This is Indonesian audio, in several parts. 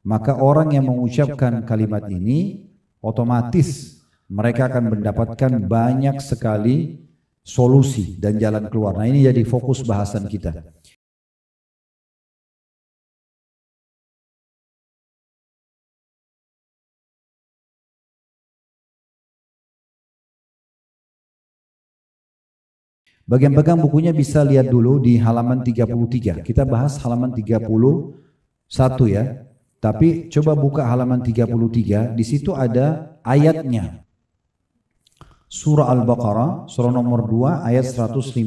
maka orang yang mengucapkan kalimat ini otomatis mereka akan mendapatkan banyak sekali solusi dan jalan keluar. Nah, ini jadi fokus bahasan kita. Bagian pegang bukunya bisa lihat dulu di halaman 33. Kita bahas halaman 31 ya. Tapi coba buka halaman 33, di situ ada ayatnya. Surah Al-Baqarah, surah nomor 2 ayat 156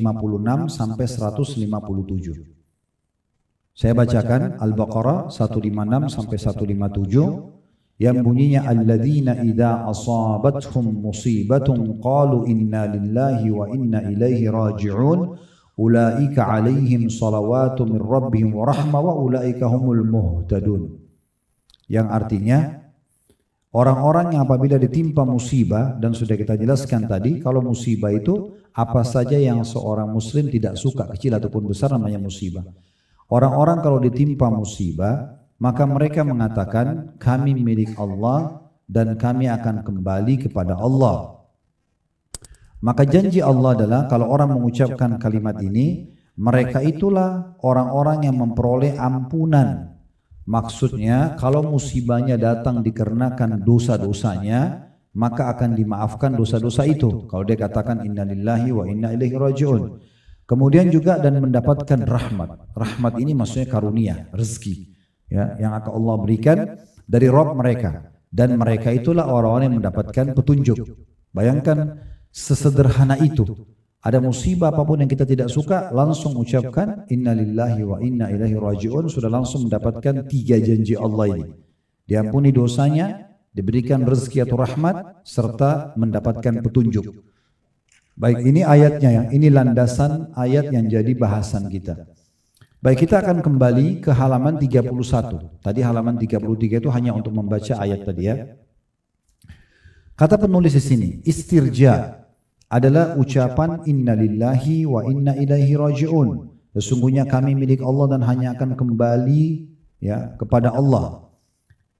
sampai 157. Saya bacakan Al-Baqarah 156 sampai 157 yang bunyinya alladzina idza asabathum musibatun qalu inna lillahi wa inna ilaihi raji'un ulaika alaihim salawatu min rabbihim wa rahmah wa ulaika humul muhtadun. Yang artinya orang-orang yang apabila ditimpa musibah, dan sudah kita jelaskan tadi kalau musibah itu apa saja yang seorang muslim tidak suka, kecil ataupun besar namanya musibah. Orang-orang kalau ditimpa musibah maka mereka mengatakan kami milik Allah dan kami akan kembali kepada Allah. Maka janji Allah adalah kalau orang mengucapkan kalimat ini, mereka itulah orang-orang yang memperoleh ampunan. Maksudnya kalau musibahnya datang dikarenakan dosa-dosanya, maka akan dimaafkan dosa-dosa itu. Kalau dia katakan innalillahi wa inna ilaihi raji'un. Kemudian juga dan mendapatkan rahmat. Rahmat ini maksudnya karunia, rezeki. Ya, yang akan Allah berikan dari Rabb mereka, dan mereka itulah orang-orang yang mendapatkan petunjuk. Bayangkan sesederhana itu, ada musibah apapun yang kita tidak suka, langsung ucapkan innalillahi wa inna ilaihi raji'un, sudah langsung mendapatkan 3 janji Allah ini. Diampuni dosanya, diberikan rezeki atau rahmat, serta mendapatkan petunjuk. Baik, ini ayatnya, ini landasan ayat yang jadi bahasan kita. Baik, kita akan kembali ke halaman 31. Tadi halaman 33 itu hanya untuk membaca ayat tadi ya. Kata penulis di sini, istirja adalah ucapan innalillahi wa inna ilaihi raji'un. Sesungguhnya kami milik Allah dan hanya akan kembali ya kepada Allah.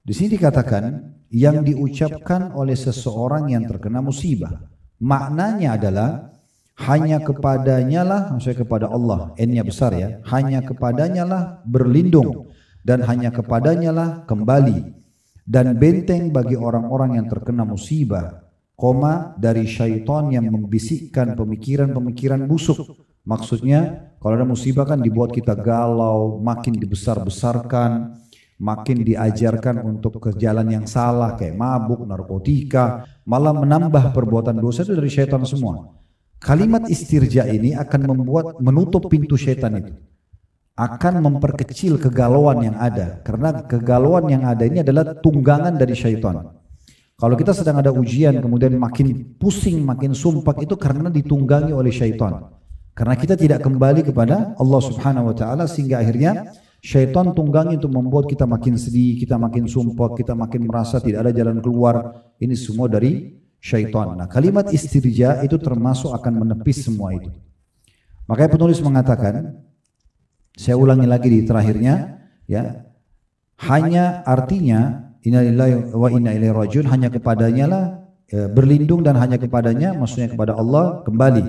Di sini dikatakan yang diucapkan oleh seseorang yang terkena musibah. Maknanya adalah hanya kepadanya lah, maksudnya kepada Allah, N-nya besar ya, hanya kepadanya lah berlindung dan hanya kepadanya lah kembali, dan benteng bagi orang-orang yang terkena musibah, dari syaitan yang membisikkan pemikiran-pemikiran busuk. Maksudnya kalau ada musibah kan dibuat kita galau, makin dibesar-besarkan, makin diajarkan untuk ke jalan yang salah kayak mabuk, narkotika, malah menambah perbuatan dosa itu dari syaitan semua. Kalimat istirja ini akan menutup pintu syaitan itu, akan memperkecil kegalauan yang ada, karena kegalauan yang ada ini adalah tunggangan dari syaitan. Kalau kita sedang ada ujian kemudian makin pusing, makin sumpah, itu karena ditunggangi oleh syaitan. Karena kita tidak kembali kepada Allah Subhanahu wa taala, sehingga akhirnya syaitan tunggangi untuk membuat kita makin sedih, kita makin sumpah, kita makin merasa tidak ada jalan keluar. Ini semua dari syaitan. Nah, kalimat istirja itu termasuk akan menepis semua itu. Makanya penulis mengatakan, saya ulangi lagi di terakhirnya, ya, hanya artinya innalillahi wa inna ilaihi raji'un, hanya kepadanya lah berlindung dan hanya kepadanya, maksudnya kepada Allah kembali,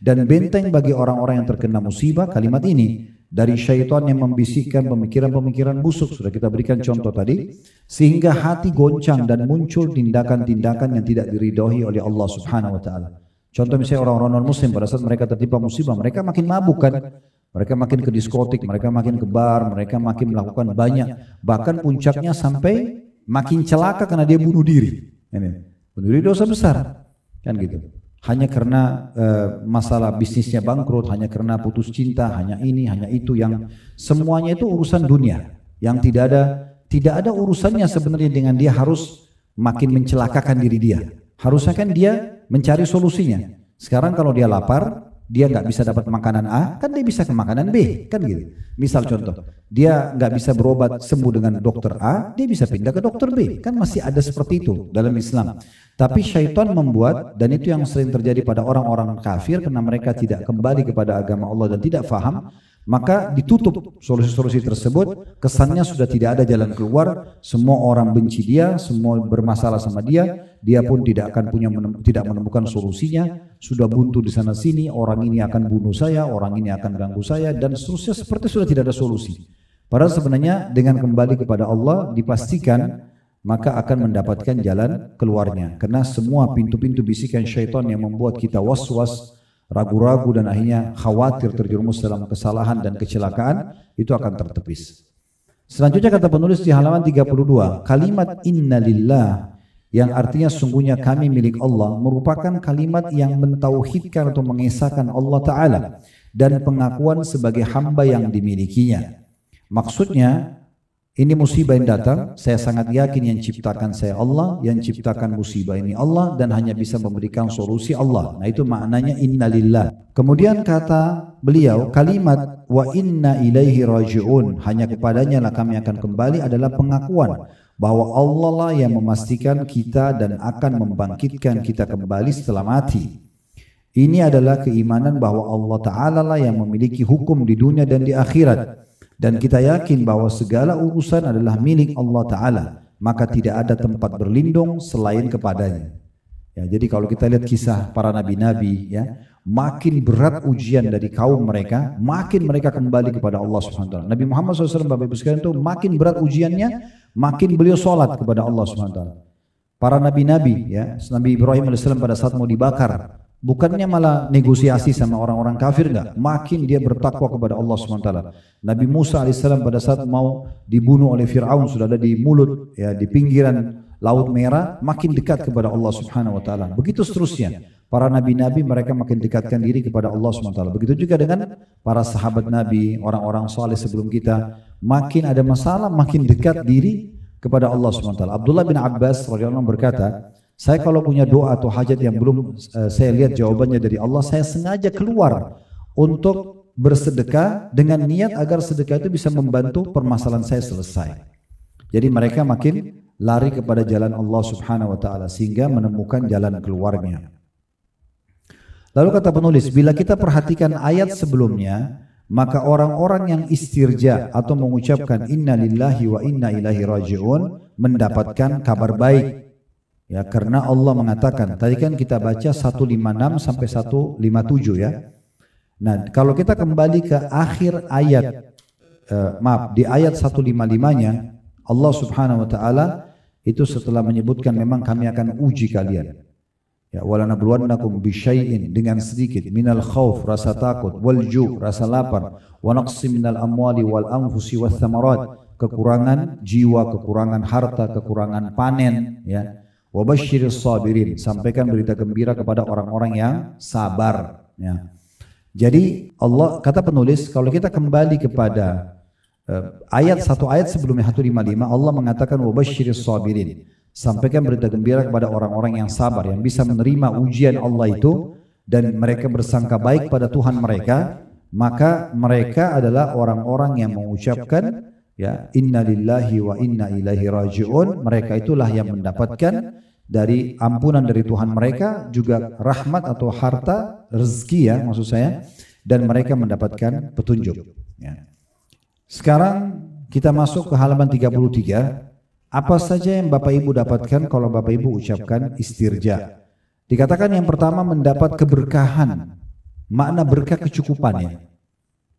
dan benteng bagi orang-orang yang terkena musibah. Kalimat ini dari syaitan yang membisikkan pemikiran-pemikiran busuk, sudah kita berikan contoh tadi, sehingga hati goncang dan muncul tindakan-tindakan yang tidak diridhoi oleh Allah Subhanahu wa taala. Contoh misalnya orang-orang non-muslim pada saat mereka tertimpa musibah, mereka makin mabuk kan, mereka makin ke diskotik, mereka makin ke bar, mereka makin melakukan banyak, bahkan puncaknya sampai makin celaka karena dia bunuh diri. Bunuh diri dosa besar, kan gitu. Hanya karena masalah bisnisnya bangkrut, hanya karena putus cinta, hanya ini, hanya itu, yang semuanya itu urusan dunia, yang tidak ada urusannya sebenarnya dengan dia harus makin mencelakakan diri dia. Harusnya kan dia mencari solusinya. Sekarang kalau dia lapar, dia nggak bisa dapat makanan A, kan dia bisa ke makanan B, kan gitu. Misal contoh, dia nggak bisa berobat sembuh dengan dokter A, dia bisa pindah ke dokter B, kan masih ada seperti itu dalam Islam. Tapi syaitan membuat, dan itu yang sering terjadi pada orang-orang kafir, karena mereka tidak kembali kepada agama Allah dan tidak faham, maka ditutup solusi-solusi tersebut, kesannya sudah tidak ada jalan keluar, semua orang benci dia, semua bermasalah sama dia, dia pun tidak akan tidak menemukan solusinya, sudah buntu di sana sini, orang ini akan bunuh saya, orang ini akan ganggu saya, dan seterusnya, seperti sudah tidak ada solusi. Padahal sebenarnya dengan kembali kepada Allah dipastikan maka akan mendapatkan jalan keluarnya, karena semua pintu-pintu bisikan syaitan yang membuat kita was-was, ragu-ragu dan akhirnya khawatir terjerumus dalam kesalahan dan kecelakaan itu akan tertepis. Selanjutnya kata penulis di halaman 32, kalimat innalillah yang artinya sungguhnya kami milik Allah merupakan kalimat yang mentauhidkan atau mengesahkan Allah Ta'ala dan pengakuan sebagai hamba yang dimilikinya. Maksudnya ini musibah yang datang, saya sangat yakin yang ciptakan saya Allah, yang ciptakan musibah ini Allah, dan hanya bisa memberikan solusi Allah. Nah itu maknanya innalillah. Kemudian kata beliau, kalimat wa inna ilaihi raji'un, hanya kepadanya lah kami akan kembali, adalah pengakuan bahwa Allah lah yang memastikan kita dan akan membangkitkan kita kembali setelah mati. Ini adalah keimanan bahwa Allah Ta'ala lah yang memiliki hukum di dunia dan di akhirat. Dan kita yakin bahwa segala urusan adalah milik Allah Ta'ala, maka tidak ada tempat berlindung selain kepadanya. Ya, jadi kalau kita lihat kisah para nabi-nabi, ya, makin berat ujian dari kaum mereka, makin mereka kembali kepada Allah SWT. Nabi Muhammad SAW, Bapak Ibu sekalian, itu makin berat ujiannya, makin beliau sholat kepada Allah SWT. Para nabi-nabi, ya, Nabi Ibrahim AS pada saat mau dibakar, bukannya malah negosiasi sama orang-orang kafir, enggak, makin dia bertakwa kepada Allah SWT. Nabi Musa AS pada saat mau dibunuh oleh Fir'aun, sudah ada di mulut, ya, di pinggiran Laut Merah, makin dekat kepada Allah Subhanahu Wa Taala. Begitu seterusnya, para nabi-nabi mereka makin dekatkan diri kepada Allah Subhanahu Wa Taala. Begitu juga dengan para sahabat Nabi, orang-orang saleh sebelum kita, makin ada masalah, makin dekat diri kepada Allah Subhanahu Wa Taala. Abdullah bin Abbas radhiyallahu anhu berkata, saya kalau punya doa atau hajat yang belum saya lihat jawabannya dari Allah, saya sengaja keluar untuk bersedekah dengan niat agar sedekah itu bisa membantu permasalahan saya selesai. Jadi mereka makin lari kepada jalan Allah Subhanahu Wa Taala sehingga menemukan jalan keluarnya. Lalu kata penulis, bila kita perhatikan ayat sebelumnya, maka orang-orang yang istirja atau mengucapkan inna lillahi wa inna ilaihi raji'un mendapatkan kabar baik. Ya, karena Allah mengatakan, tadi kan kita baca 156 sampai 157 ya. Nah, kalau kita kembali ke akhir ayat, di ayat 155-nya, Allah Subhanahu Wa Taala itu setelah menyebutkan memang kami akan uji kalian. Ya, walanabluwannakum bisyai'in, dengan sedikit, minal khauf, rasa takut, wal ju', rasa lapar, wa naqsim minal amwali wal anfusi wath thamarat, kekurangan jiwa, kekurangan harta, kekurangan panen, ya. Wa basyiris sabirin, sampaikan berita gembira kepada orang-orang yang sabar, ya. Jadi Allah, kata penulis, kalau kita kembali kepada satu ayat sebelumnya 155, Allah mengatakan wa basyiris sabirin, sampaikan berita gembira kepada orang-orang yang sabar, yang bisa menerima ujian Allah itu dan mereka bersangka baik pada Tuhan mereka, maka mereka adalah orang-orang yang mengucapkan ya inna lillahi wa inna ilaihi raji'un. Mereka itulah yang mendapatkan dari ampunan dari Tuhan mereka, juga rahmat atau harta, rezeki ya maksud saya, dan mereka mendapatkan petunjuk ya. Sekarang kita masuk ke halaman 33. Apa saja yang Bapak Ibu dapatkan kalau Bapak Ibu ucapkan istirja? Dikatakan yang pertama mendapat keberkahan. Makna berkah kecukupan ya.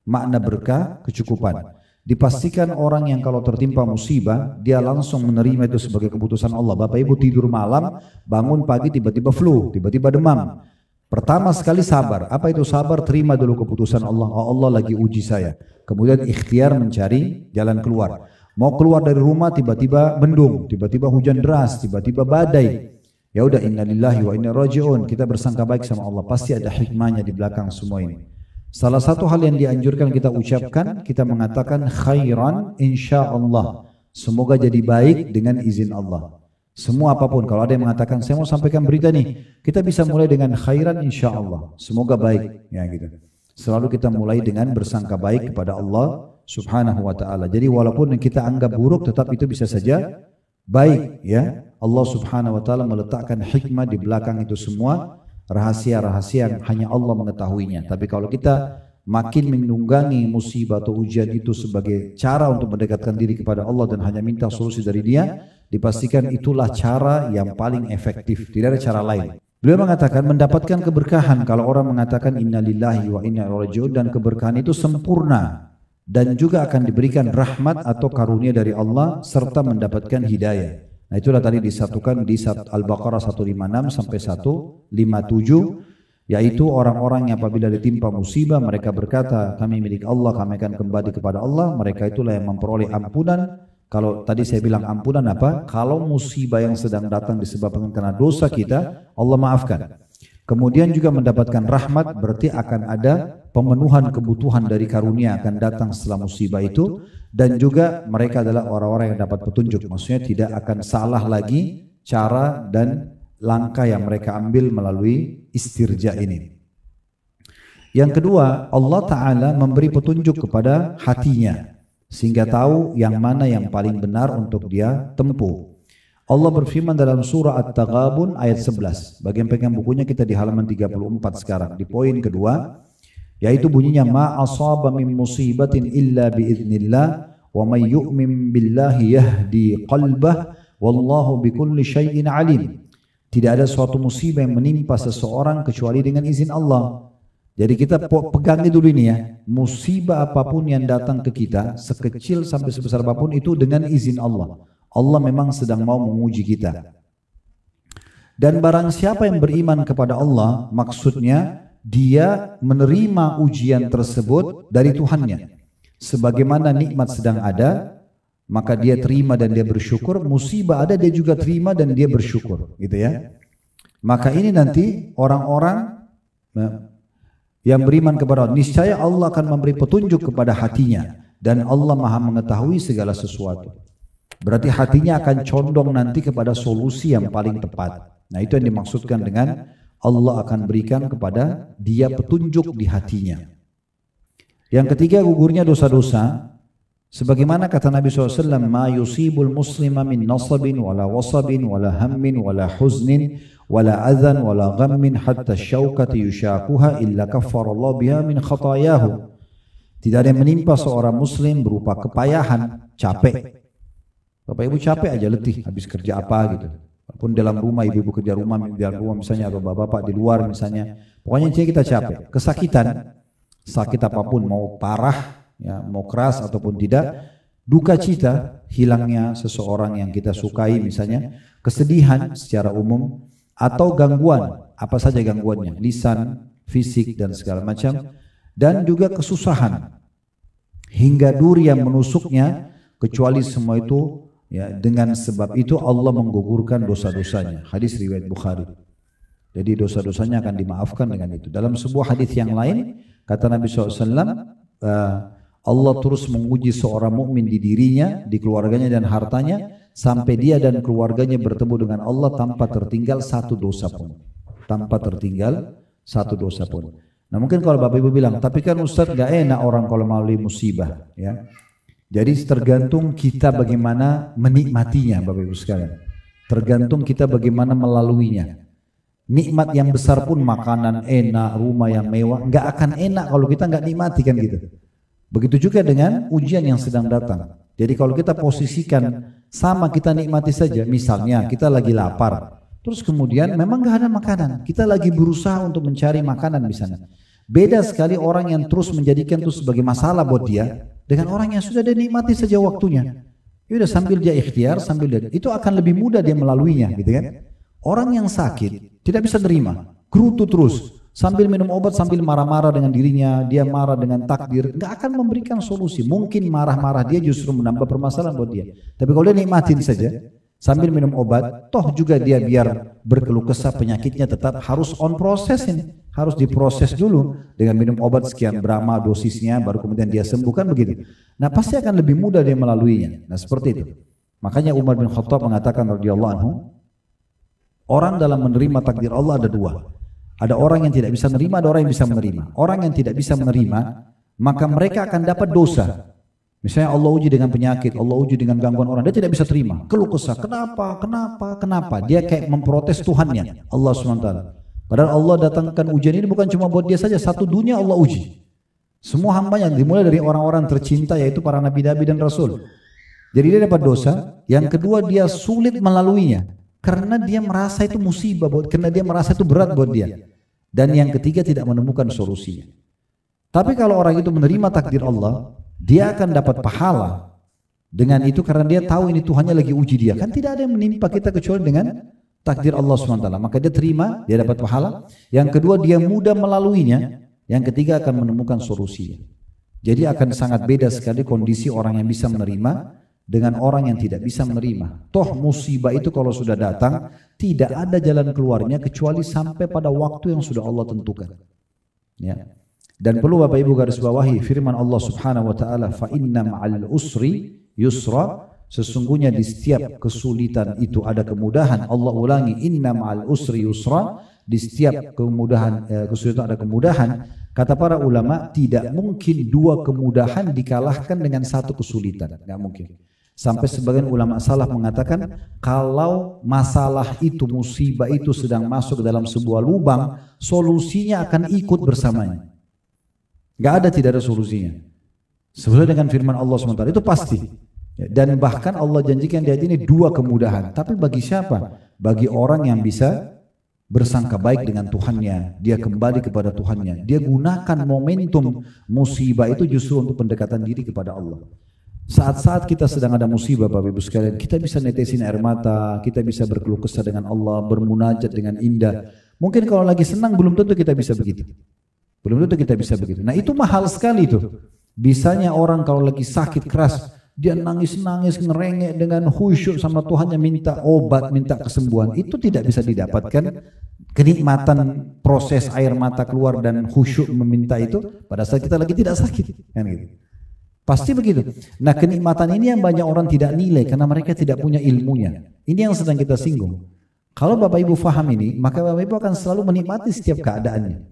Makna berkah kecukupan. Dipastikan orang yang kalau tertimpa musibah, dia langsung menerima itu sebagai keputusan Allah. Bapak Ibu tidur malam, bangun pagi tiba-tiba flu, tiba-tiba demam. Pertama sekali sabar. Apa itu sabar? Terima dulu keputusan Allah. Oh, Allah lagi uji saya. Kemudian ikhtiar mencari jalan keluar. Mau keluar dari rumah tiba-tiba mendung, tiba-tiba hujan deras, tiba-tiba badai. Ya udah innalillahi wa inna raji'un. Kita bersangka baik sama Allah. Pasti ada hikmahnya di belakang semua ini. Salah satu hal yang dianjurkan kita ucapkan, kita mengatakan khairan insyaallah. Semoga jadi baik dengan izin Allah. Semua apapun, kalau ada yang mengatakan saya mau sampaikan berita nih, kita bisa mulai dengan khairan insyaallah. Semoga baik, ya gitu. Selalu kita mulai dengan bersangka baik kepada Allah Subhanahu wa taala. Jadi walaupun kita anggap buruk, tetap itu bisa saja baik, ya. Allah Subhanahu wa taala meletakkan hikmah di belakang itu semua, rahasia-rahasia yang hanya Allah mengetahuinya. Tapi kalau kita makin menunggangi musibah atau ujian itu sebagai cara untuk mendekatkan diri kepada Allah dan hanya minta solusi dari Dia, dipastikan itulah cara yang paling efektif, tidak ada cara lain. Beliau mengatakan mendapatkan keberkahan, kalau orang mengatakan innalillahi wa inna ilaihi raji'un, dan keberkahan itu sempurna dan juga akan diberikan rahmat atau karunia dari Allah serta mendapatkan hidayah. Nah itulah tadi disatukan di Al-Baqarah 156 sampai 157. Yaitu orang-orang yang apabila ditimpa musibah mereka berkata kami milik Allah, kami akan kembali kepada Allah, mereka itulah yang memperoleh ampunan. Kalau tadi saya bilang ampunan apa? Kalau musibah yang sedang datang disebabkan karena dosa kita, Allah maafkan. Kemudian juga mendapatkan rahmat, berarti akan ada pemenuhan kebutuhan dari karunia akan datang setelah musibah itu. Dan juga mereka adalah orang-orang yang dapat petunjuk, maksudnya tidak akan salah lagi cara dan langkah yang mereka ambil melalui istirja ini. Yang kedua, Allah Ta'ala memberi petunjuk kepada hatinya sehingga tahu yang mana yang paling benar untuk dia tempuh. Allah berfirman dalam surah At-Taghabun ayat 11. Bagian pegang bukunya kita di halaman 34 sekarang. Di poin kedua, yaitu bunyinya ma asaba min musibatin illa biiznillah wa may yu'min billahi yahdi qalbah wallahu bikulli syai'in alim. Tidak ada suatu musibah yang menimpa seseorang kecuali dengan izin Allah. Jadi kita pegangi dulu ini ya, musibah apapun yang datang ke kita, sekecil sampai sebesar apapun itu dengan izin Allah. Allah memang sedang mau menguji kita. Dan barang siapa yang beriman kepada Allah, maksudnya dia menerima ujian tersebut dari Tuhannya. Sebagaimana nikmat sedang ada, maka dia terima dan dia bersyukur. Musibah ada, dia juga terima dan dia bersyukur, gitu ya. Maka ini nanti orang-orang yang beriman kepada Allah, niscaya Allah akan memberi petunjuk kepada hatinya dan Allah Maha mengetahui segala sesuatu. Berarti hatinya akan condong nanti kepada solusi yang paling tepat. Nah itu yang dimaksudkan dengan Allah akan berikan kepada dia petunjuk di hatinya. Yang ketiga, gugurnya dosa-dosa. Sebagaimana kata Nabi SAW, ma yusibul muslima min nasabin wala wasabin wala hammin wala huznin wala adhan wala ghammin hatta syaukati yushakuha illa kaffarallahu biha min khatayahu. Tidak ada yang menimpa seorang muslim berupa kepayahan, capek. Bapak ibu capek aja, letih, habis kerja apa gitu. Walaupun dalam rumah, ibu-ibu kerja rumah, di dalam rumah misalnya, atau bapak-bapak di luar misalnya. Pokoknya kita capek, kesakitan, sakit apapun, mau parah, ya, mau keras ataupun tidak, duka cita, hilangnya seseorang yang kita sukai misalnya, kesedihan secara umum, atau gangguan, apa saja gangguannya, lisan, fisik dan segala macam, dan juga kesusahan, hingga duri yang menusuknya, kecuali semua itu, ya, dengan sebab itu Allah menggugurkan dosa-dosanya. Hadis riwayat Bukhari. Jadi dosa-dosanya akan dimaafkan dengan itu. Dalam sebuah hadis yang lain, kata Nabi SAW, Allah terus menguji seorang mukmin di dirinya, di keluarganya dan hartanya, sampai dia dan keluarganya bertemu dengan Allah tanpa tertinggal satu dosa pun. Tanpa tertinggal satu dosa pun. Nah mungkin kalau Bapak Ibu bilang, tapi kan Ustaz gak enak orang kalau melalui musibah. Ya. Jadi tergantung kita bagaimana menikmatinya Bapak Ibu sekalian. Tergantung kita bagaimana melaluinya. Nikmat yang besar pun, makanan enak, rumah yang mewah, gak akan enak kalau kita gak nikmati kan gitu. Begitu juga dengan ujian yang sedang datang. Jadi kalau kita posisikan sama, kita nikmati saja. Misalnya kita lagi lapar, terus kemudian memang gak ada makanan, kita lagi berusaha untuk mencari makanan di sana. Beda sekali orang yang terus menjadikan itu sebagai masalah buat dia dengan orang yang sudah dia nikmati saja waktunya. Ya udah, sambil dia ikhtiar, sambil dia, itu akan lebih mudah dia melaluinya, gitu kan? Orang yang sakit tidak bisa terima, gerutu terus. Sambil minum obat, sambil marah-marah dengan dirinya, dia marah dengan takdir, nggak akan memberikan solusi. Mungkin marah-marah dia justru menambah permasalahan buat dia. Tapi kalau dia nikmatin saja, sambil minum obat, toh juga dia biar berkeluh kesah penyakitnya tetap harus on proses ini. Harus diproses dulu dengan minum obat sekian berapa dosisnya, baru kemudian dia sembuh, kan begitu. Nah pasti akan lebih mudah dia melaluinya. Nah seperti itu. Makanya Umar bin Khattab mengatakan radhiyallahu anhu, orang dalam menerima takdir Allah ada dua. Ada orang yang tidak bisa menerima, ada orang yang bisa menerima. Orang yang tidak bisa menerima, maka mereka akan dapat dosa. Misalnya Allah uji dengan penyakit, Allah uji dengan gangguan orang, dia tidak bisa terima. Keluh kesah, kenapa? Dia kayak memprotes Tuhannya, Allah SWT. Padahal Allah datangkan ujian ini bukan cuma buat dia saja, satu dunia Allah uji. Semua hambanya dimulai dari orang-orang tercinta yaitu para nabi-nabi dan rasul. Jadi dia dapat dosa. Yang kedua dia sulit melaluinya karena dia merasa itu musibah karena dia merasa itu berat buat dia. Dan yang ketiga tidak menemukan solusinya. Tapi kalau orang itu menerima takdir Allah, dia akan dapat pahala dengan itu karena dia tahu ini Tuhannya lagi uji dia. Kan tidak ada yang menimpa kita kecuali dengan takdir Allah SWT. Maka dia terima, dia dapat pahala. Yang kedua dia mudah melaluinya. Yang ketiga akan menemukan solusinya. Jadi akan sangat beda sekali kondisi orang yang bisa menerima dengan orang yang tidak bisa menerima. Toh musibah itu kalau sudah datang, tidak ada jalan keluarnya kecuali sampai pada waktu yang sudah Allah tentukan. Ya. Dan perlu Bapak Ibu garis bawahi firman Allah Subhanahu wa taala, fa inna ma'al usri yusra, sesungguhnya di setiap kesulitan itu ada kemudahan. Allah ulangi, inna ma'al usri yusra, di setiap kesulitan ada kemudahan. Kata para ulama, tidak mungkin dua kemudahan dikalahkan dengan satu kesulitan, enggak mungkin. Sampai sebagian ulama salaf mengatakan kalau masalah itu, musibah itu sedang masuk dalam sebuah lubang, solusinya akan ikut bersamanya. Tidak ada solusinya. Sesuai dengan firman Allah SWT itu pasti. Dan bahkan Allah janjikan di ayat ini dua kemudahan. Tapi bagi siapa? Bagi orang yang bisa bersangka baik dengan Tuhannya, dia kembali kepada Tuhannya, dia gunakan momentum musibah itu justru untuk pendekatan diri kepada Allah. Saat-saat kita sedang ada musibah Bapak Ibu sekalian, kita bisa netesin air mata, kita bisa berkeluh kesah dengan Allah, bermunajat dengan indah. Mungkin kalau lagi senang belum tentu kita bisa begitu. Belum tentu kita bisa begitu. Nah itu mahal sekali tuh. Bisanya orang kalau lagi sakit keras, dia nangis-nangis, ngerengek dengan khusyuk sama Tuhannya, minta obat, minta kesembuhan. Itu tidak bisa didapatkan kenikmatan proses air mata keluar dan khusyuk meminta itu pada saat kita lagi tidak sakit. Kan gitu. Pasti begitu. Nah kenikmatan ini yang banyak orang tidak nilai karena mereka tidak punya ilmunya. Ini yang sedang kita singgung. Kalau Bapak Ibu faham ini, maka Bapak Ibu akan selalu menikmati setiap keadaannya.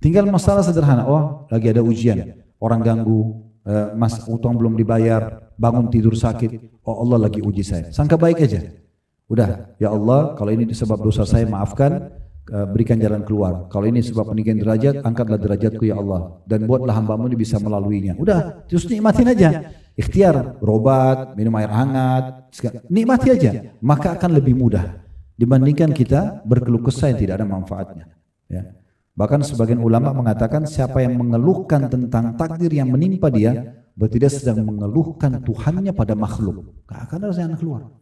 Tinggal masalah sederhana, oh lagi ada ujian, orang ganggu, mas utang belum dibayar, bangun tidur sakit, oh Allah lagi uji saya, sangka baik aja. Udah, ya Allah kalau ini sebab dosa saya maafkan, berikan jalan keluar. Kalau ini sebab peninggian derajat, angkatlah derajatku ya Allah. Dan buatlah hambamu ini bisa melaluinya. Udah, terus nikmatin aja. Ikhtiar, berobat, minum air hangat, nikmati aja. Maka akan lebih mudah dibandingkan kita berkeluh kesah yang tidak ada manfaatnya. Ya. Bahkan sebagian ulama mengatakan siapa yang mengeluhkan tentang takdir yang menimpa dia, berarti dia sedang mengeluhkan Tuhannya pada makhluk. Gak akan ada yang keluar.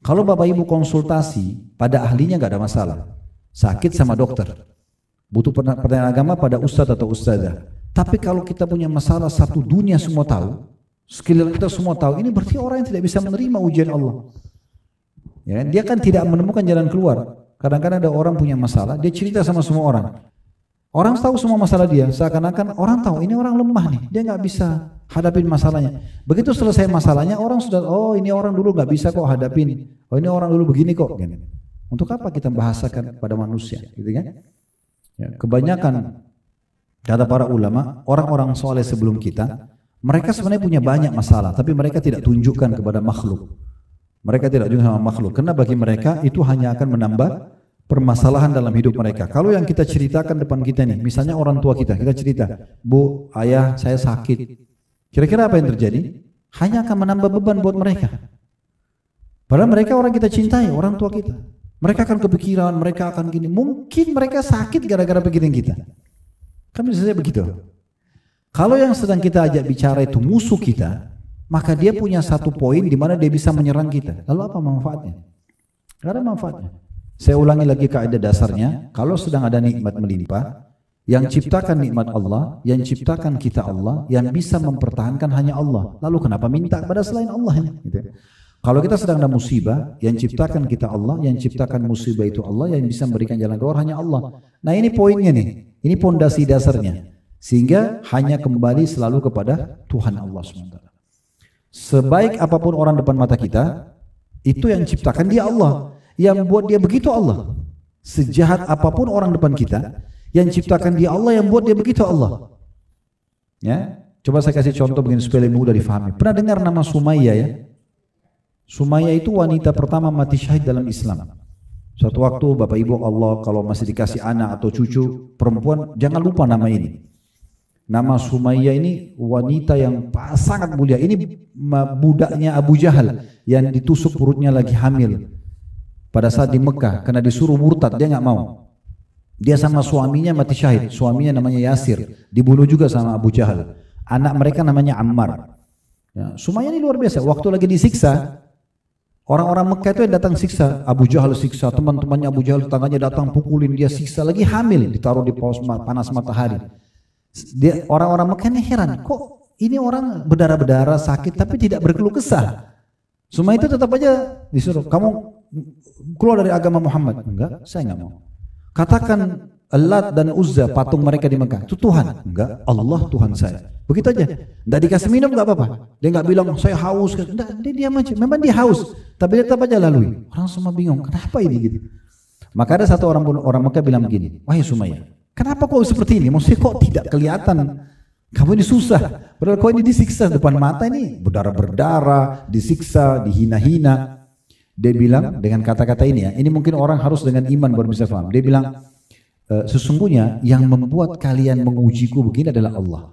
Kalau Bapak Ibu konsultasi pada ahlinya gak ada masalah. Sakit sama dokter, butuh pertanyaan agama pada ustadz atau ustadzah. Tapi kalau kita punya masalah satu dunia semua tahu, sekeliling kita semua tahu, ini berarti orang yang tidak bisa menerima ujian Allah. Ya, dia kan tidak menemukan jalan keluar. Kadang-kadang ada orang punya masalah, dia cerita sama semua orang. Orang tahu semua masalah dia, seakan-akan orang tahu ini orang lemah nih, dia nggak bisa hadapin masalahnya. Begitu selesai masalahnya, orang sudah, oh ini orang dulu nggak bisa kok hadapin, oh ini orang dulu begini kok. Gini. Untuk apa kita bahasakan pada manusia, gitu kan? Ya, kebanyakan kata para ulama, orang-orang soleh sebelum kita, mereka sebenarnya punya banyak masalah, tapi mereka tidak tunjukkan kepada makhluk. Mereka tidak tunjukkan sama makhluk, karena bagi mereka itu hanya akan menambah permasalahan dalam hidup mereka. Kalau yang kita ceritakan depan kita nih, misalnya orang tua kita cerita, Bu, ayah saya sakit. Kira-kira apa yang terjadi? Hanya akan menambah beban buat mereka. Padahal mereka orang kita cintai, orang tua kita. Mereka akan kepikiran, mereka akan gini. Mungkin mereka sakit gara-gara pikiran kita. Kan bisa saja begitu. Kalau yang sedang kita ajak bicara itu musuh kita, maka dia punya satu poin di mana dia bisa menyerang kita. Lalu apa manfaatnya? Tidak ada manfaatnya. Saya ulangi lagi kaidah dasarnya, kalau sedang ada nikmat melimpah, yang ciptakan nikmat Allah, yang ciptakan kita Allah, yang bisa mempertahankan hanya Allah. Lalu kenapa minta kepada selain Allah? Gitu. Kalau kita sedang ada musibah, yang ciptakan kita Allah, yang ciptakan musibah itu Allah, yang bisa memberikan jalan keluar hanya Allah. Nah ini poinnya nih, ini pondasi dasarnya. Sehingga hanya kembali selalu kepada Tuhan Allah SWT. Sebaik apapun orang depan mata kita, itu yang ciptakan dia Allah. Yang buat dia begitu Allah. Sejahat apapun orang depan kita, yang ciptakan dia Allah, yang buat dia begitu Allah. Ya, coba saya kasih contoh begini supaya mudah difahami. Pernah dengar nama Sumayyah ya? Sumayyah itu wanita pertama mati syahid dalam Islam. Suatu waktu Bapak Ibu Allah kalau masih dikasih anak atau cucu perempuan, jangan lupa nama ini. Nama Sumayyah ini wanita yang sangat mulia. Ini budaknya Abu Jahal yang ditusuk perutnya lagi hamil pada saat di Mekah karena disuruh murtad, dia nggak mau. Dia sama suaminya mati syahid. Suaminya namanya Yasir, dibunuh juga sama Abu Jahal. Anak mereka namanya Ammar. Ya, Sumayyah ini luar biasa. Waktu lagi disiksa, orang-orang Mekah itu yang datang siksa. Abu Jahal siksa, teman-temannya Abu Jahal tetangganya datang pukulin dia, siksa lagi hamil, ditaruh di panas matahari. Dia orang-orang Mekah ini heran, kok ini orang berdarah-berdarah sakit tapi tidak berkeluh kesah. Semua itu tetap aja disuruh, kamu keluar dari agama Muhammad. Enggak, saya enggak mau. Katakan Lat dan Uzza, patung mereka di Mekah, itu Tuhan. Enggak, Allah Tuhan saya. Begitu aja. Enggak dikasih minum enggak apa-apa. Dia enggak bilang saya haus. Enggak, dia diam aja. Memang dia haus, tapi dia tetap aja lalui. Orang semua bingung, kenapa ini gitu. Maka ada satu orang Mekah bilang begini, wahai Sumayyah, kenapa kau seperti ini? Maksudnya kok tidak kelihatan? Kamu ini susah. Padahal kau ini disiksa depan mata ini, berdarah-berdarah, disiksa, dihina-hina. Dia bilang dengan kata-kata ini ya, ini mungkin orang harus dengan iman baru bisa paham. Dia bilang, sesungguhnya yang membuat kalian mengujiku begini adalah Allah.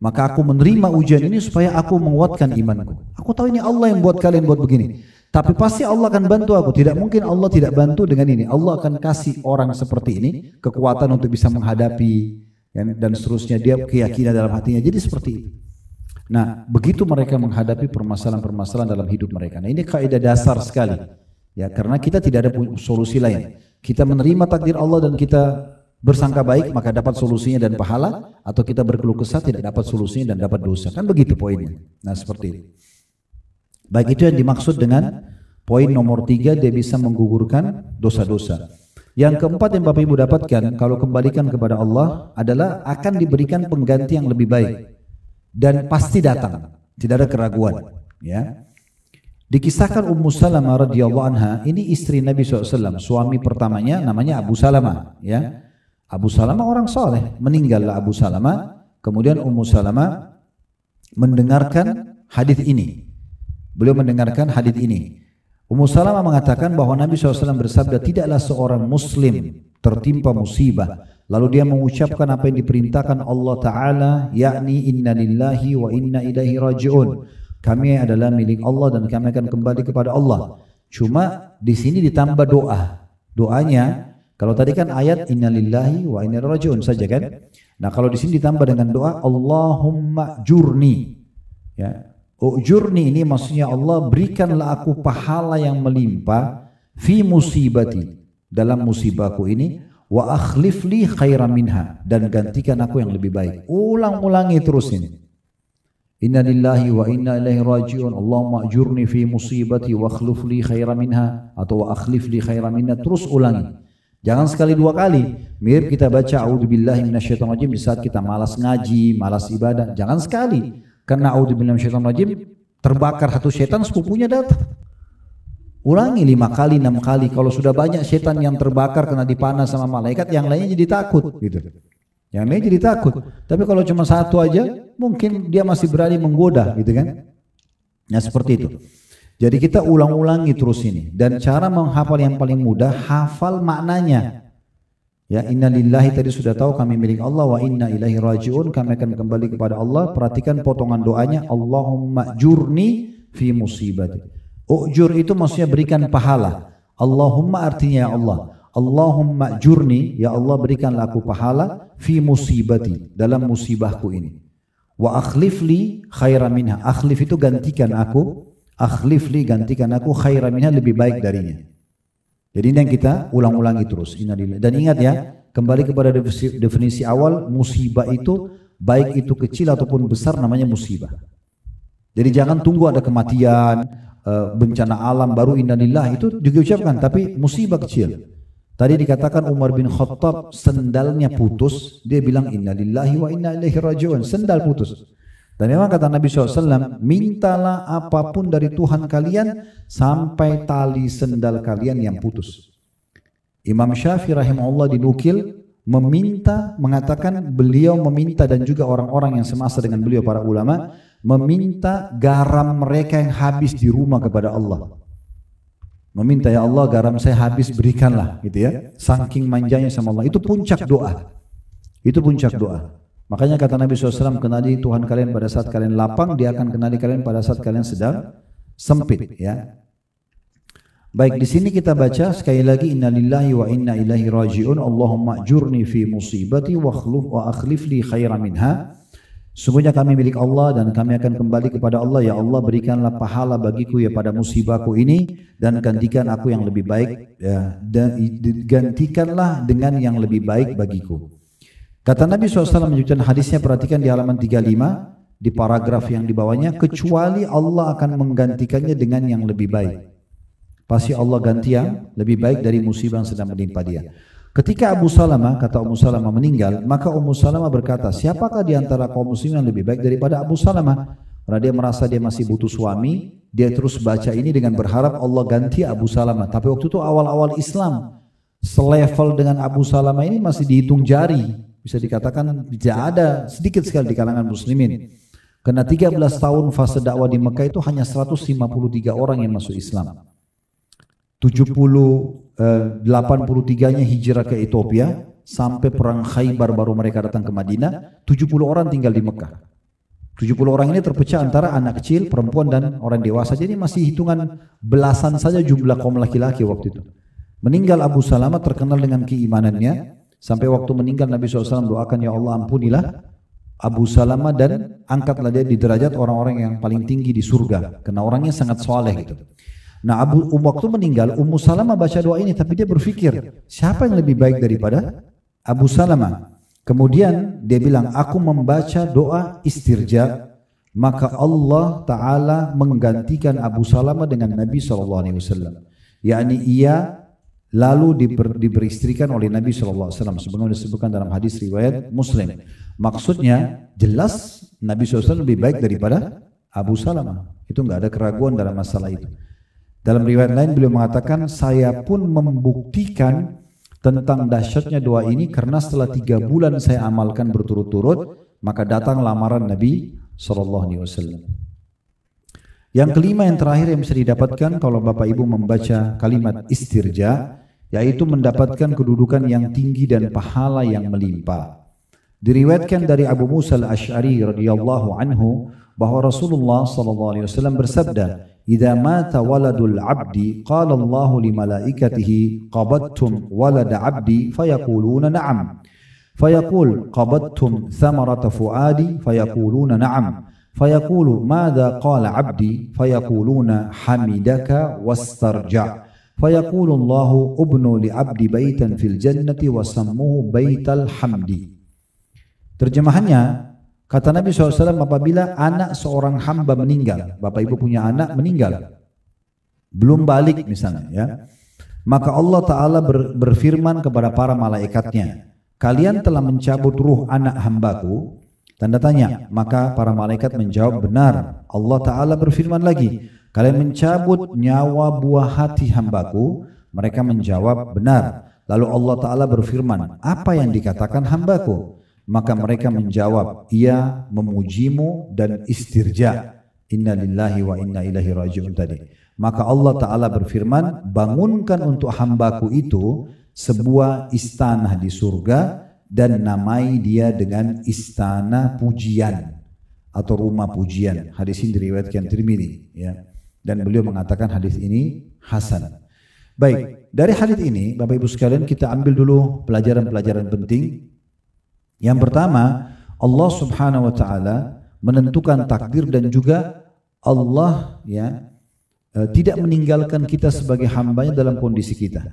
Maka aku menerima ujian ini supaya aku menguatkan imanku. Aku tahu ini Allah yang buat kalian buat begini. Tapi pasti Allah akan bantu aku. Tidak mungkin Allah tidak bantu dengan ini. Allah akan kasih orang seperti ini kekuatan untuk bisa menghadapi dan seterusnya. Dia keyakinan dalam hatinya. Jadi seperti itu. Nah, begitu mereka menghadapi permasalahan-permasalahan dalam hidup mereka. Nah, ini kaidah dasar sekali. Ya, karena kita tidak ada solusi lain. Kita menerima takdir Allah dan kita bersangka baik, maka dapat solusinya dan pahala. Atau kita berkeluh kesah, tidak dapat solusinya dan dapat dosa. Kan begitu poinnya. Nah, seperti itu. Baik, itu yang dimaksud dengan poin nomor 3, dia bisa menggugurkan dosa-dosa. Yang keempat yang Bapak Ibu dapatkan kalau kembalikan kepada Allah adalah akan diberikan pengganti yang lebih baik dan pasti datang, tidak ada keraguan. Ya, dikisahkan Ummu Salamah radhiyallahu anha, ini istri Nabi SAW, suami pertamanya namanya Abu Salamah. Ya, Abu Salamah orang soleh, meninggallah Abu Salamah, kemudian Ummu Salamah mendengarkan hadis ini. Beliau mendengarkan hadis ini. Ummu Salamah mengatakan bahwa Nabi SAW bersabda, tidaklah seorang muslim tertimpa musibah lalu dia mengucapkan apa yang diperintahkan Allah Ta'ala, yakni inna lillahi wa inna ilaihi raji'un, kami adalah milik Allah dan kami akan kembali kepada Allah. Cuma di sini ditambah doanya. Kalau tadi kan ayat inna lillahi wa inna ilaihi raji'un saja kan. Nah, kalau di sini ditambah dengan doa Allahumma jurni, ya, ujurni ini maksudnya Allah berikanlah aku pahala yang melimpah fi musibati, dalam musibahku ini, wa akhlifli khairan minha, dan gantikan aku yang lebih baik. Ulang-ulangi terus ini. Inna lillahi wa inna ilaihi raji'un, Allahumma ujurni fi musibati wa akhlifli khairan minha, atau wa akhlifli khairan minha, terus ulangi. Jangan sekali dua kali. Mirip kita baca a'udzubillahi minasyaitonir rajim di saat kita malas ngaji, malas ibadah. Jangan sekali. Karena a'udzubillahi minasyaitonir rajim terbakar satu setan, sepupunya datang. Ulangi 5 kali, 6 kali. Kalau sudah banyak setan yang terbakar karena dipanah sama malaikat, yang lainnya jadi takut gitu. Yang lainnya jadi takut. Tapi kalau cuma satu aja, mungkin dia masih berani menggoda gitu kan. Nah, seperti itu. Jadi kita ulang-ulangi terus ini. Dan cara menghafal yang paling mudah, hafal maknanya. Ya, inna lillahi tadi sudah tahu kami milik Allah, wa inna ilaihi raji'un, kami akan kembali kepada Allah. Perhatikan potongan doanya, Allahumma jurni fi musibati. Ujur itu maksudnya berikan pahala. Allahumma artinya ya Allah. Allahumma jurni, ya Allah berikanlah aku pahala fi musibati, dalam musibahku ini. Wa akhlifli khairan minha. Akhlif itu gantikan aku. Akhlifli gantikan aku khairan minha, lebih baik darinya. Jadi ini yang kita ulang-ulangi terus. Dan ingat ya, kembali kepada definisi awal, musibah itu baik itu kecil ataupun besar namanya musibah. Jadi jangan tunggu ada kematian, bencana alam baru innalillah, itu juga ucapkan, tapi musibah kecil. Tadi dikatakan Umar bin Khattab sendalnya putus, dia bilang innalillahi wa inna ilaihi raji'un, sendal putus. Dan memang kata Nabi SAW, mintalah apapun dari Tuhan kalian sampai tali sendal kalian yang putus. Imam Syafi'i rahimahullah dinukil meminta, mengatakan beliau meminta, dan juga orang-orang yang semasa dengan beliau para ulama, meminta garam mereka yang habis di rumah kepada Allah. Meminta, ya Allah garam saya habis, berikanlah gitu ya. Saking manjanya sama Allah. Itu puncak doa. Itu puncak doa. Makanya kata Nabi SAW, kenali Tuhan kalian pada saat kalian lapang, Dia akan kenali kalian pada saat kalian sedang sempit. Ya. Baik, di sini kita baca sekali lagi, innalillahi wa inna ilaihi raji'un, Allahumma ajurni fi musibati wa akhlif li khairan minha. Sungguhnya kami milik Allah dan kami akan kembali kepada Allah. Ya Allah, berikanlah pahala bagiku ya pada musibahku ini, dan gantikan aku yang lebih baik, ya, dan gantikanlah dengan yang lebih baik bagiku. Kata Nabi SAW menyebutkan hadisnya, perhatikan di halaman 35 di paragraf yang di bawahnya, kecuali Allah akan menggantikannya dengan yang lebih baik. Pasti Allah ganti yang lebih baik dari musibah yang sedang menimpa dia. Ketika Abu Salamah, kata Ummu Salamah, meninggal, maka Ummu Salamah berkata, siapakah di antara kaum muslimin yang lebih baik daripada Abu Salamah? Karena dia merasa dia masih butuh suami, dia terus baca ini dengan berharap Allah ganti Abu Salamah. Tapi waktu itu awal-awal Islam, selevel dengan Abu Salamah ini masih dihitung jari. Bisa dikatakan tidak ada, sedikit sekali di kalangan muslimin. Karena 13 tahun fase dakwah di Mekah itu hanya 153 orang yang masuk Islam. 83-nya hijrah ke Ethiopia, sampai perang Khaybar baru mereka datang ke Madinah. 70 orang tinggal di Mekah. 70 orang ini terpecah antara anak kecil, perempuan dan orang dewasa. Jadi masih hitungan belasan saja jumlah kaum laki-laki waktu itu. Meninggal Abu Salamah terkenal dengan keimanannya. Sampai waktu meninggal Nabi SAW doakan, ya Allah ampunilah Abu Salamah dan angkatlah dia di derajat orang-orang yang paling tinggi di surga. Karena orangnya sangat soleh gitu. Nah, waktu meninggal, Ummu Salamah baca doa ini, tapi dia berpikir, siapa yang lebih baik daripada Abu Salamah? Kemudian dia bilang, aku membaca doa istirja, maka Allah Ta'ala menggantikan Abu Salamah dengan Nabi SAW. Yakni ia lalu diberistrikan oleh Nabi SAW, sebagaimana disebutkan dalam hadis riwayat Muslim. Maksudnya, jelas Nabi SAW lebih baik daripada Abu Salamah. Itu enggak ada keraguan dalam masalah itu. Dalam riwayat lain beliau mengatakan, saya pun membuktikan tentang dahsyatnya doa ini karena setelah 3 bulan saya amalkan berturut-turut, maka datang lamaran Nabi SAW. Yang kelima, yang terakhir yang bisa didapatkan kalau Bapak Ibu membaca kalimat istirja, yaitu mendapatkan kedudukan yang tinggi dan pahala yang melimpah. Diriwayatkan dari Abu Musa al-Ash'ari radhiyallahu anhu bahwa Rasulullah SAW bersabda, "Idza mata waladul 'abdi qala Allahu li malaikatihi qabattum walada 'abdi fayaquluna na'am." Fayaqul qabattum thamarata fuadi fayaquluna na'am. Fayaqulu madza qala 'abdi fayaquluna hamidaka wastarja'. Fayaqulu Allahu ubnu li 'abdi baitan fil jannati wa sammuhu baital hamdi. Terjemahannya, kata Nabi SAW, apabila anak seorang hamba meninggal, Bapak Ibu punya anak meninggal, belum balik misalnya, ya, maka Allah Ta'ala berfirman kepada para malaikatnya, kalian telah mencabut ruh anak hambaku, tanda tanya. Maka para malaikat menjawab, benar. Allah Ta'ala berfirman lagi, kalian mencabut nyawa buah hati hambaku, mereka menjawab, benar. Lalu Allah Ta'ala berfirman, apa yang dikatakan hambaku? Maka mereka menjawab, ia memujimu dan istirja. Inna lillahi wa inna ilaihi raji'un tadi. Maka Allah Ta'ala berfirman, bangunkan untuk hambaku itu sebuah istana di surga dan namai dia dengan istana pujian atau rumah pujian. Hadis ini diriwayatkan Tirmidzi, ya. Dan beliau mengatakan hadis ini hasan. Baik, dari hadis ini Bapak Ibu sekalian kita ambil dulu pelajaran-pelajaran penting. Yang pertama, Allah Subhanahu wa taala menentukan takdir dan juga Allah, ya, tidak meninggalkan kita sebagai hambanya dalam kondisi kita.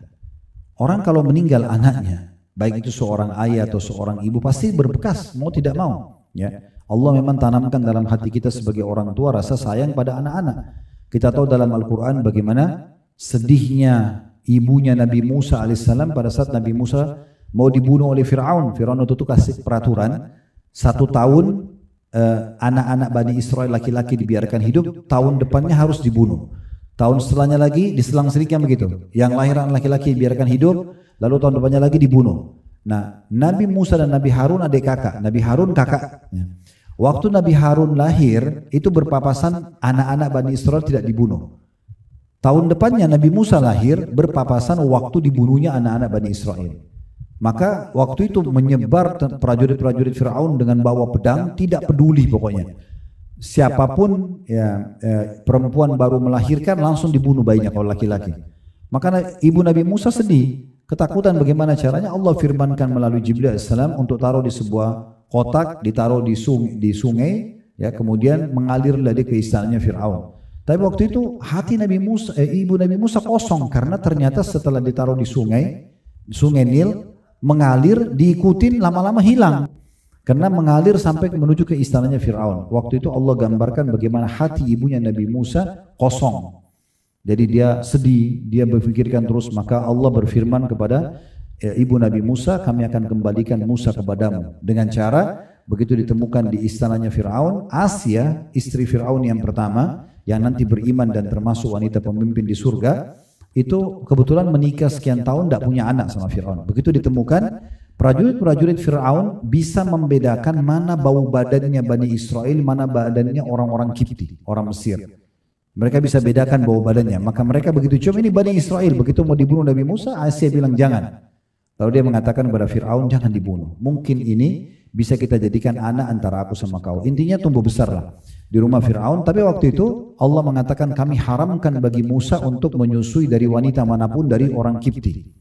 Orang kalau meninggal anaknya, baik itu seorang ayah atau seorang ibu, pasti berbekas mau tidak mau, ya. Allah memang tanamkan dalam hati kita sebagai orang tua rasa sayang pada anak-anak. Kita tahu dalam Al-Quran bagaimana sedihnya ibunya Nabi Musa alaihissalam pada saat Nabi Musa mau dibunuh oleh Fir'aun. Fir'aun itu kasih peraturan 1 tahun anak-anak Bani Israel laki-laki dibiarkan hidup, tahun depannya harus dibunuh. Tahun setelahnya lagi diselang-selingkan begitu. Yang lahiran laki-laki dibiarkan hidup, lalu tahun depannya lagi dibunuh. Nah, Nabi Musa dan Nabi Harun adik kakak, Nabi Harun kakaknya. Waktu Nabi Harun lahir, itu berpapasan anak-anak Bani Israel tidak dibunuh. Tahun depannya Nabi Musa lahir, berpapasan waktu dibunuhnya anak-anak Bani Israel. Maka waktu itu menyebar prajurit-prajurit Fir'aun dengan bawa pedang, tidak peduli pokoknya. Siapapun ya, perempuan baru melahirkan langsung dibunuh bayinya kalau laki-laki. Maka ibu Nabi Musa sedih, ketakutan bagaimana caranya. Allah firmankan melalui Jibril AS untuk taruh di sebuah kotak, ditaruh di sungai, ya, kemudian mengalirlah dia ke istananya Fir'aun. Tapi waktu itu hati Nabi Musa, ibu Nabi Musa kosong karena ternyata setelah ditaruh di sungai Nil, mengalir, diikutin, lama-lama hilang. Karena mengalir sampai menuju ke istananya Fir'aun. Waktu itu Allah gambarkan bagaimana hati ibunya Nabi Musa kosong. Jadi dia sedih, dia berpikirkan terus, maka Allah berfirman kepada ibu Nabi Musa, kami akan kembalikan Musa kepadamu. Dengan cara, begitu ditemukan di istananya Fir'aun, Asia, istri Fir'aun yang pertama, yang nanti beriman dan termasuk wanita pemimpin di surga, itu kebetulan menikah sekian tahun tidak punya anak sama Fir'aun. Begitu ditemukan, prajurit-prajurit Fir'aun bisa membedakan mana bau badannya Bani Israel, mana badannya orang-orang Kipti, orang Mesir. Mereka bisa bedakan bau badannya. Maka mereka begitu cium, ini Bani Israel. Begitu mau dibunuh Nabi Musa, Asia bilang jangan. Lalu dia mengatakan kepada Fir'aun, jangan dibunuh. Mungkin ini bisa kita jadikan anak antara aku sama kau. Intinya tumbuh besarlah di rumah Fir'aun. Tapi waktu itu Allah mengatakan kami haramkan bagi Musa untuk menyusui dari wanita manapun dari orang Kipti.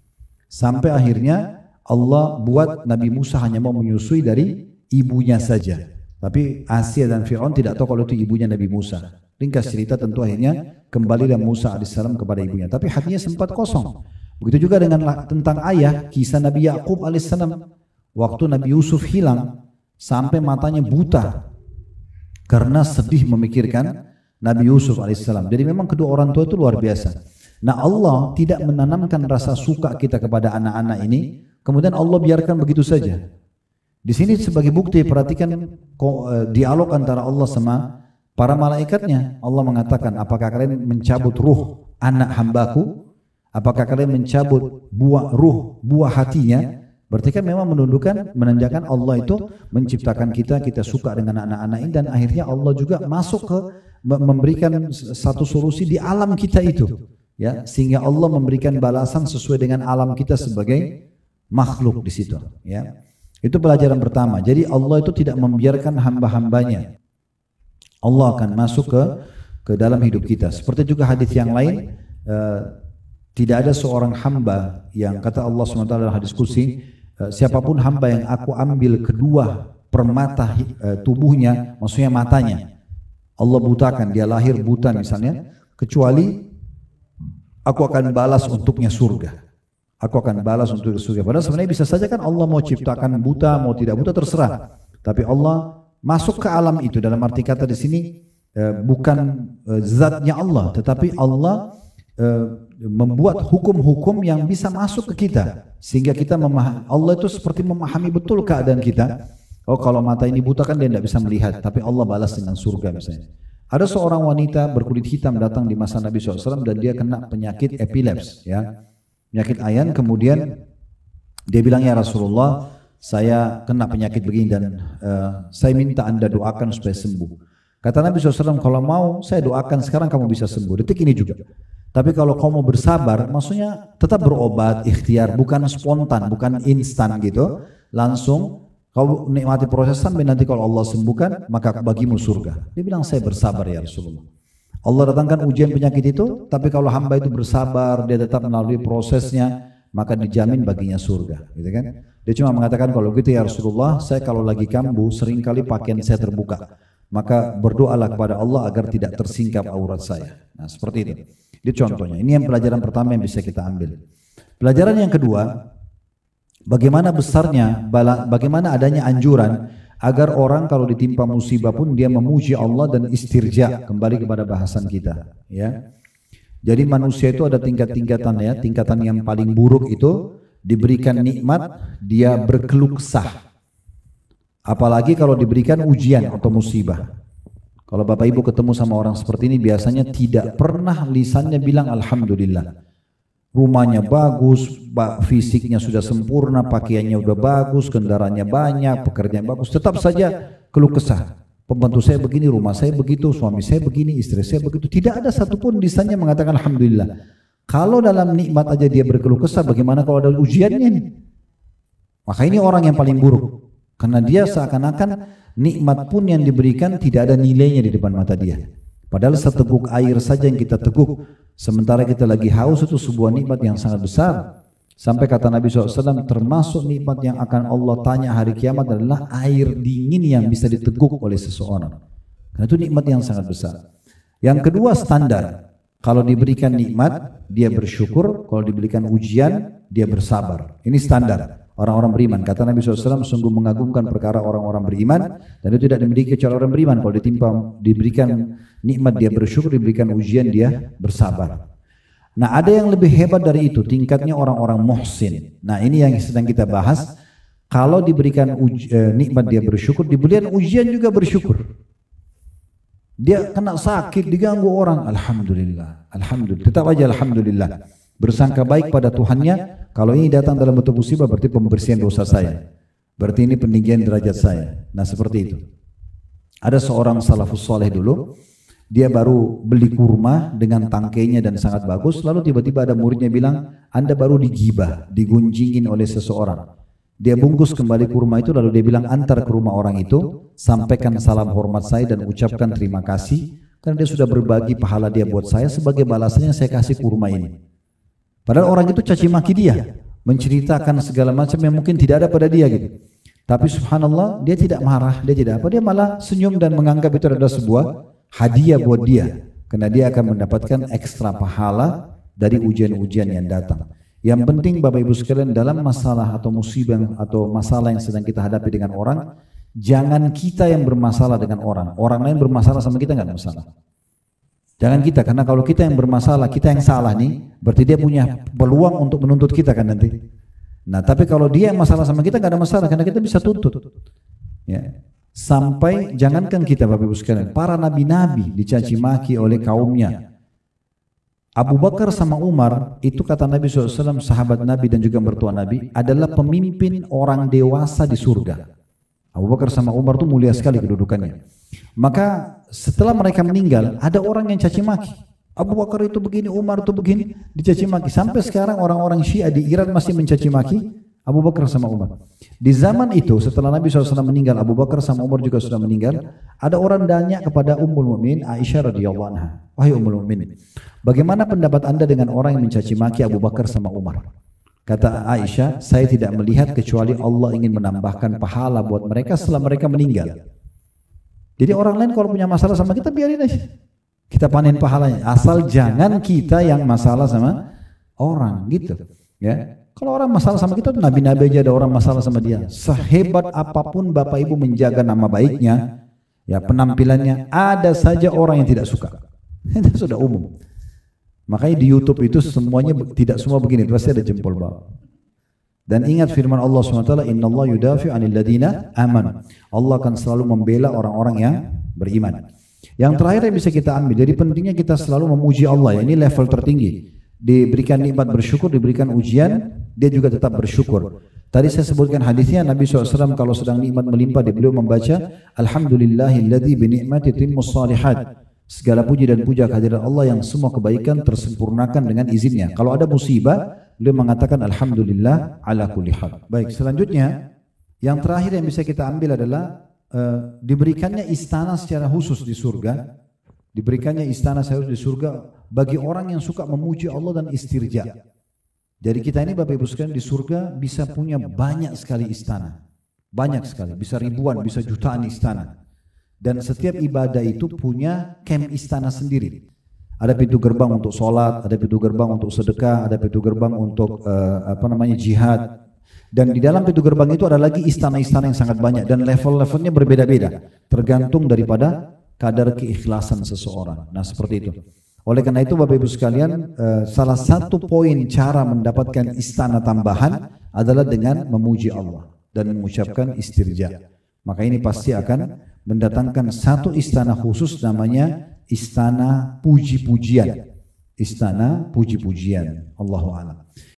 Sampai akhirnya Allah buat Nabi Musa hanya mau menyusui dari ibunya saja. Tapi Asia dan Fir'aun tidak tahu kalau itu ibunya Nabi Musa. Ringkas cerita tentu akhirnya kembalilah Musa alaihissalam kepada ibunya. Tapi hatinya sempat kosong. Begitu juga dengan tentang ayah, kisah Nabi Yakub alaihissalam. Waktu Nabi Yusuf hilang sampai matanya buta karena sedih memikirkan Nabi Yusuf alaihissalam. Jadi memang kedua orang tua itu luar biasa. Nah Allah tidak menanamkan rasa suka kita kepada anak-anak ini, kemudian Allah biarkan begitu saja. Di sini sebagai bukti perhatikan dialog antara Allah sama para malaikatnya. Allah mengatakan, apakah kalian mencabut ruh anak hambaku? Apakah kalian mencabut buah hatinya? Berarti kan memang menandakan Allah itu menciptakan kita suka dengan anak-anak ini, dan akhirnya Allah juga masuk ke memberikan satu solusi di alam kita itu, ya, sehingga Allah memberikan balasan sesuai dengan alam kita sebagai makhluk di situ, ya. Itu pelajaran pertama. Jadi Allah itu tidak membiarkan hamba-hambanya. Allah akan masuk ke dalam hidup kita. Seperti juga hadis yang lain, tidak ada seorang hamba yang kata Allah SWT dalam hadis qudsi, siapapun hamba yang aku ambil kedua permata tubuhnya, maksudnya matanya, Allah butakan, dia lahir buta misalnya, kecuali aku akan balas untuknya surga. Aku akan balas untuk surga. Padahal sebenarnya bisa saja kan Allah mau ciptakan buta, mau tidak buta terserah. Tapi Allah masuk ke alam itu, dalam arti kata di sini bukan zatnya Allah, tetapi Allah membuat hukum-hukum yang bisa masuk ke kita, sehingga kita memahami. Allah itu seperti memahami betul keadaan kita. Oh, kalau mata ini buta kan dia tidak bisa melihat, tapi Allah balas dengan surga misalnya. Ada seorang wanita berkulit hitam datang di masa Nabi SAW dan dia kena penyakit epileps, ya, penyakit ayan. Kemudian dia bilang, ya Rasulullah, saya kena penyakit begini dan saya minta anda doakan supaya sembuh. Kata Nabi SAW, kalau mau saya doakan sekarang kamu bisa sembuh, detik ini juga. Tapi kalau kamu bersabar, maksudnya tetap berobat, ikhtiar, bukan spontan, bukan instan gitu, langsung kau nikmati proses sampai nanti kalau Allah sembuhkan, maka bagimu surga. Dia bilang, saya bersabar ya Rasulullah. Allah datangkan ujian penyakit itu, tapi kalau hamba itu bersabar, dia tetap melalui prosesnya, maka dijamin baginya surga, gitu kan? Dia cuma mengatakan, kalau gitu ya Rasulullah, saya kalau lagi kambuh seringkali pakaian saya terbuka, maka berdoalah kepada Allah agar tidak tersingkap aurat saya. Nah, seperti itu. Itu contohnya. Ini yang pelajaran pertama yang bisa kita ambil. Pelajaran yang kedua, bagaimana besarnya, bagaimana adanya anjuran agar orang kalau ditimpa musibah pun dia memuji Allah dan istirja, kembali kepada bahasan kita, ya. Jadi manusia itu ada tingkat-tingkatan, ya. Tingkatan yang paling buruk itu diberikan nikmat dia berkeluh kesah. Apalagi kalau diberikan ujian atau musibah. Kalau Bapak Ibu ketemu sama orang seperti ini, biasanya tidak pernah lisannya bilang alhamdulillah. Rumahnya bagus, fisiknya sudah sempurna, pakaiannya udah bagus, kendaraannya banyak, pekerjaan bagus, tetap saja keluh kesah. Pembantu saya begini, rumah saya begitu, suami saya begini, istri saya begitu. Tidak ada satupun lisannya mengatakan alhamdulillah. Kalau dalam nikmat aja dia berkeluh kesah, bagaimana kalau ada ujiannya nih? Maka ini orang yang paling buruk. Karena dia seakan-akan nikmat pun yang diberikan tidak ada nilainya di depan mata dia. Padahal seteguk air saja yang kita teguk, sementara kita lagi haus, itu sebuah nikmat yang sangat besar. Sampai kata Nabi SAW, termasuk nikmat yang akan Allah tanya hari kiamat adalah air dingin yang bisa diteguk oleh seseorang. Karena itu nikmat yang sangat besar. Yang kedua, standar. Kalau diberikan nikmat, dia bersyukur. Kalau diberikan ujian, dia bersabar. Ini standar orang-orang beriman. Kata Nabi SAW, sungguh mengagumkan perkara orang-orang beriman, dan itu tidak dimiliki kecuali orang beriman. Kalau diberikan nikmat dia bersyukur, diberikan ujian dia bersabar. Nah, ada yang lebih hebat dari itu, tingkatnya orang-orang muhsin. Nah, ini yang sedang kita bahas. Kalau diberikan nikmat dia bersyukur, diberikan ujian juga bersyukur. Dia kena sakit, diganggu orang, alhamdulillah, alhamdulillah, tetap aja alhamdulillah. Bersangka baik pada Tuhannya. Kalau ini datang dalam bentuk musibah, berarti pembersihan dosa saya, berarti ini peninggian derajat saya. Nah, seperti itu. Ada seorang salafus soleh dulu, dia baru beli kurma dengan tangkainya dan sangat bagus, lalu tiba-tiba ada muridnya bilang, Anda baru digibah, digunjingin oleh seseorang. Dia bungkus kembali kurma itu, lalu dia bilang, antar ke rumah orang itu, sampaikan salam hormat saya dan ucapkan terima kasih, karena dia sudah berbagi pahala dia buat saya, sebagai balasannya saya kasih kurma ini. Padahal orang itu caci maki dia, menceritakan segala macam yang mungkin tidak ada pada dia gitu. Tapi subhanallah, dia tidak marah, dia tidak apa, dia malah senyum dan menganggap itu adalah sebuah hadiah buat dia, karena dia akan mendapatkan ekstra pahala dari ujian-ujian yang datang. Yang penting Bapak Ibu sekalian, dalam masalah atau musibah atau masalah yang sedang kita hadapi dengan orang, jangan kita yang bermasalah dengan orang. Orang lain bermasalah sama kita nggak ada masalah. Jangan kita, karena kalau kita yang bermasalah, kita yang salah nih, berarti dia punya peluang untuk menuntut kita kan nanti. Nah, tapi kalau dia yang masalah sama kita nggak ada masalah, karena kita bisa tuntut. Ya. Sampai jangankan kita Bapak Ibu sekalian, para nabi-nabi dicaci maki oleh kaumnya. Abu Bakar sama Umar, itu kata Nabi SAW, sahabat Nabi dan juga mertua Nabi, adalah pemimpin orang dewasa di surga. Abu Bakar sama Umar itu mulia sekali kedudukannya. Maka setelah mereka meninggal, ada orang yang caci maki. Abu Bakar itu begini, Umar itu begini, dicaci maki. Sampai sekarang orang-orang Syiah di Iran masih mencaci maki Abu Bakar sama Umar. Di zaman itu setelah Nabi SAW meninggal, Abu Bakar sama Umar juga sudah meninggal. Ada orang tanya kepada Ummul Mukminin Aisyah radhiyallahu anha, wahai Ummul Mukminin, bagaimana pendapat anda dengan orang yang mencaci maki Abu Bakar sama Umar? Kata Aisyah, saya tidak melihat kecuali Allah ingin menambahkan pahala buat mereka setelah mereka meninggal. Jadi orang lain kalau punya masalah sama kita, biarin aja, kita panen pahalanya, asal jangan kita yang masalah sama orang gitu ya. Kalau orang masalah sama kita, nabi-nabi aja ada orang masalah sama dia. Sehebat apapun Bapak Ibu menjaga nama baiknya, ya penampilannya, ada saja orang yang tidak suka. Itu sudah umum. Makanya di YouTube itu semuanya tidak semua begini, pasti ada jempol bawah. Dan ingat firman Allah SWT, Inna Allah yudafi anil ladina aman. Allah akan selalu membela orang-orang yang beriman. Yang terakhir yang bisa kita ambil, jadi pentingnya kita selalu memuji Allah, ya, ini level tertinggi. Diberikan nikmat bersyukur, diberikan ujian, dia juga tetap bersyukur. Tadi saya sebutkan hadisnya, Nabi SAW kalau sedang nikmat melimpah, beliau membaca Alhamdulillahilladzi binikmati timmus salihat. Segala puji dan puja kehadirat Allah yang semua kebaikan tersempurnakan dengan izinnya. Kalau ada musibah, beliau mengatakan Alhamdulillah ala kulli hal. Baik, selanjutnya yang terakhir yang bisa kita ambil adalah diberikannya istana secara khusus di surga. Diberikannya istana secara khusus di surga bagi orang yang suka memuji Allah dan istirja. Jadi kita ini Bapak Ibu sekalian di surga bisa punya banyak sekali istana. Banyak sekali, bisa ribuan, bisa jutaan istana. Dan setiap ibadah itu punya camp istana sendiri. Ada pintu gerbang untuk sholat, ada pintu gerbang untuk sedekah, ada pintu gerbang untuk jihad. Dan di dalam pintu gerbang itu ada lagi istana-istana yang sangat banyak dan level-levelnya berbeda-beda, tergantung daripada kadar keikhlasan seseorang. Nah, seperti itu. Oleh karena itu Bapak Ibu sekalian, salah satu poin cara mendapatkan istana tambahan adalah dengan memuji Allah dan mengucapkan istirja. Maka ini pasti akan mendatangkan satu istana khusus, namanya istana puji-pujian. Istana puji-pujian. Allahu a'lam.